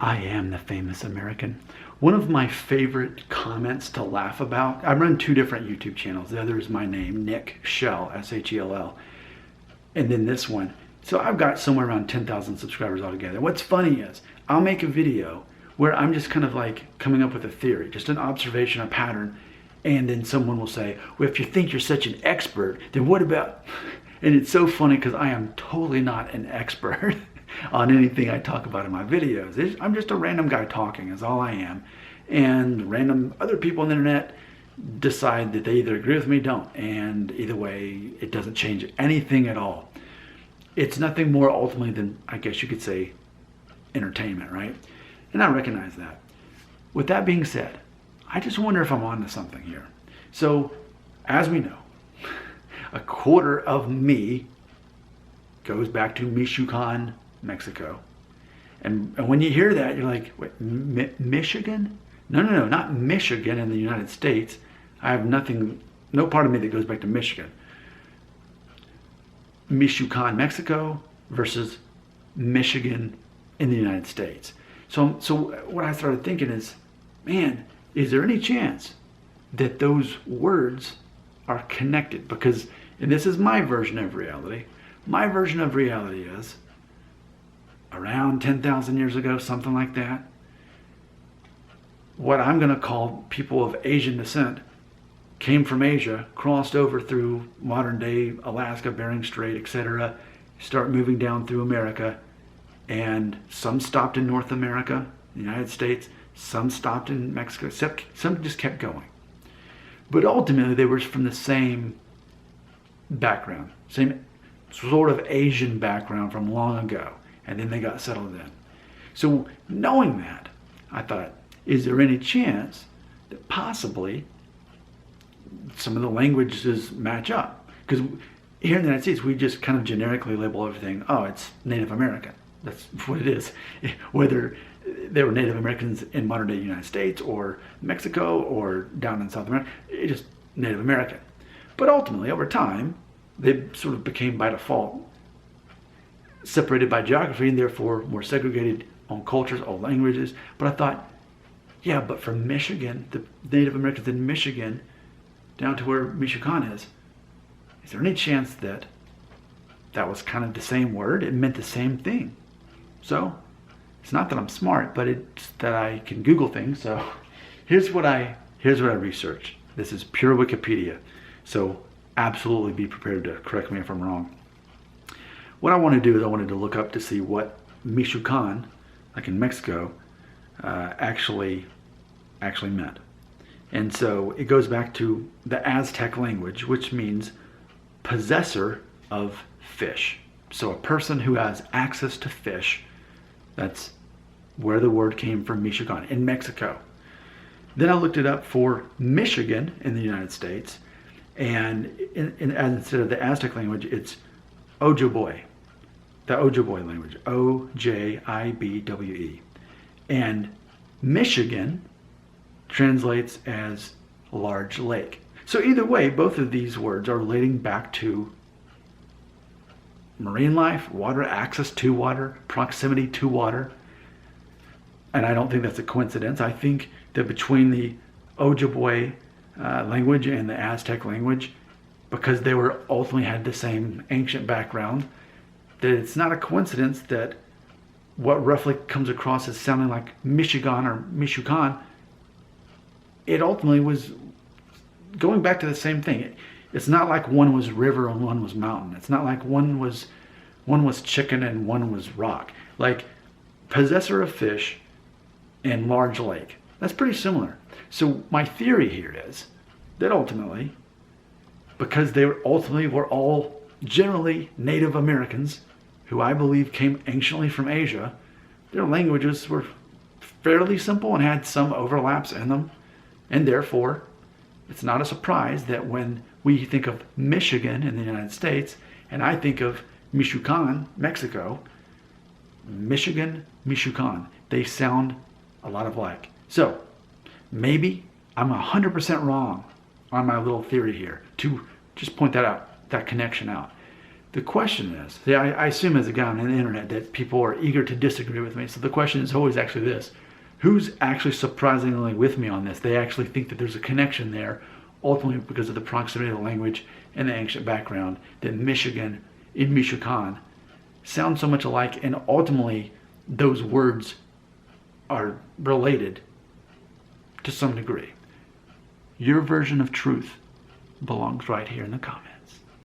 I am the famous American. One of my favorite comments to laugh about, I run two different YouTube channels. The other is my name, Nick Shell, S-H-E-L-L. And then this one. So I've got somewhere around 10,000 subscribers altogether. What's funny is I'll make a video where I'm just kind of like coming up with a theory, just an observation, a pattern. And then someone will say, well, if you think you're such an expert, then what about... And it's so funny because I am totally not an expert on anything I talk about in my videos. I'm just a random guy talking is all I am. And random other people on the internet decide that they either agree with me or don't. And either way, it doesn't change anything at all. It's nothing more ultimately than, I guess you could say, entertainment, right? And I recognize that. With that being said, I just wonder if I'm onto something here. So, as we know, a quarter of me goes back to Michoacán, Mexico. And when you hear that, you're like, wait, Michigan? No, not Michigan in the United States. I have no part of me that goes back to Michigan. Michoacán, Mexico versus Michigan in the United States. So what I started thinking is, man, is there any chance that those words are connected? Because, and this is my version of reality. My version of reality is around 10,000 years ago, something like that, what I'm going to call people of Asian descent came from Asia, crossed over through modern day Alaska, Bering Strait, etc., start moving down through America, and some stopped in North America, the United States, some stopped in Mexico, some just kept going. But ultimately, they were from the same background, same sort of Asian background from long ago, and then they got settled in. So knowing that, I thought, is there any chance that possibly some of the languages match up? Because here in the United States, we just kind of generically label everything, oh, it's Native American. That's what it is. Whether they were Native Americans in modern day United States or Mexico or down in South America, it's just Native American. But ultimately, over time, they sort of became by default separated by geography and therefore more segregated on cultures, on languages. But I thought, yeah, but from Michigan, the Native Americans in Michigan, down to where Michoacán is there any chance that that was kind of the same word? It meant the same thing. So it's not that I'm smart, but it's that I can Google things. So here's what I researched. This is pure Wikipedia. So absolutely be prepared to correct me if I'm wrong. What I want to do is I wanted to look up to see what Michoacán, like in Mexico, actually meant. And so it goes back to the Aztec language, which means possessor of fish. So a person who has access to fish, that's where the word came from, Michoacán, in Mexico. Then I looked it up for Michigan in the United States, and instead of the Aztec language, it's Ojibwe, the Ojibwe language, O-J-I-B-W-E. And Michigan translates as large lake. So either way, both of these words are relating back to marine life, water, access to water, proximity to water. And I don't think that's a coincidence. I think that between the Ojibwe language and the Aztec language, because they were ultimately had the same ancient background, that it's not a coincidence that what roughly comes across as sounding like Michigan or Michoacán, it ultimately was going back to the same thing. It's not like one was river and one was mountain. It's not like one was chicken and one was rock. Like possessor of fish and large lake. That's pretty similar. So my theory here is that ultimately, because they were all generally Native Americans, who I believe came anciently from Asia, their languages were fairly simple and had some overlaps in them. And therefore, it's not a surprise that when we think of Michigan in the United States, and I think of Michoacán, Mexico, Michigan, Michoacán, they sound a lot alike. So maybe I'm 100% wrong on my little theory here to just point that out, that connection out. The question is, see, I assume as a guy on the internet that people are eager to disagree with me. So the question is always actually this: who's actually surprisingly with me on this? They actually think that there's a connection there, ultimately because of the proximity of the language and the ancient background, that Michigan in Michoacán sound so much alike, and ultimately those words are related to some degree. Your version of truth belongs right here in the comments.